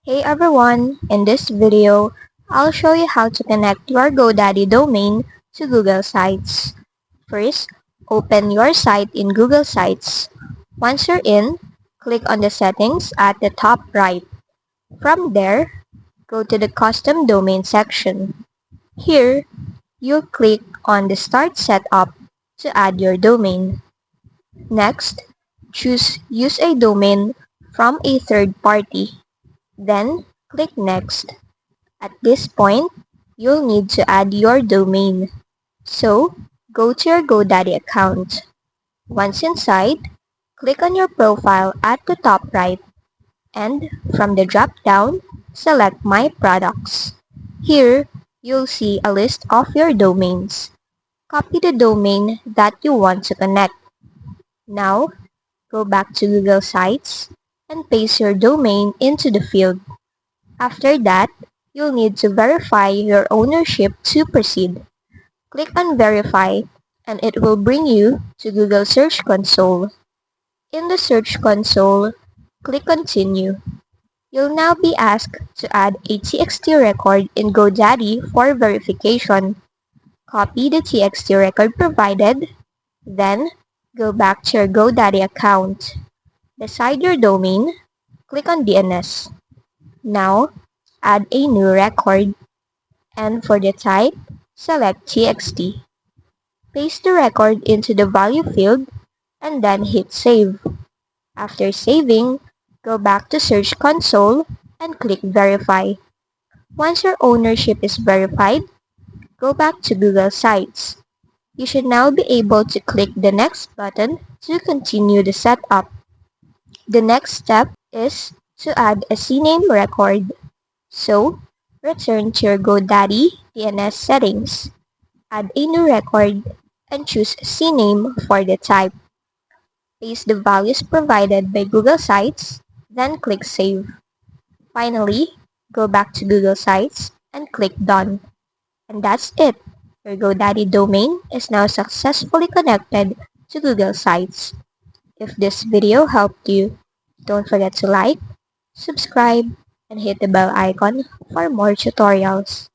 Hey everyone, in this video, I'll show you how to connect your GoDaddy domain to Google Sites. First, open your site in Google Sites. Once you're in, click on the settings at the top right. From there, go to the custom domain section. Here, you'll click on the Start Setup to add your domain. Next, choose Use a domain from a third party. Then, click Next. At this point, you'll need to add your domain. So, go to your GoDaddy account. Once inside, click on your profile at the top right, and from the drop-down, select My Products. Here, you'll see a list of your domains. Copy the domain that you want to connect. Now, go back to Google Sites and paste your domain into the field. After that, you'll need to verify your ownership to proceed. Click on Verify and it will bring you to Google Search Console. In the Search Console, click Continue. You'll now be asked to add a TXT record in GoDaddy for verification. Copy the TXT record provided, then go back to your GoDaddy account. Beside your domain, click on DNS. Now, add a new record, and for the type, select TXT. Paste the record into the value field and then hit Save. After saving, go back to Search Console and click Verify. Once your ownership is verified, go back to Google Sites. You should now be able to click the Next button to continue the setup. The next step is to add a CNAME record. So, return to your GoDaddy DNS settings, add a new record, and choose CNAME for the type. Paste the values provided by Google Sites, then click Save. Finally, go back to Google Sites and click Done. And that's it. Your GoDaddy domain is now successfully connected to Google Sites. If this video helped you, don't forget to like, subscribe, and hit the bell icon for more tutorials.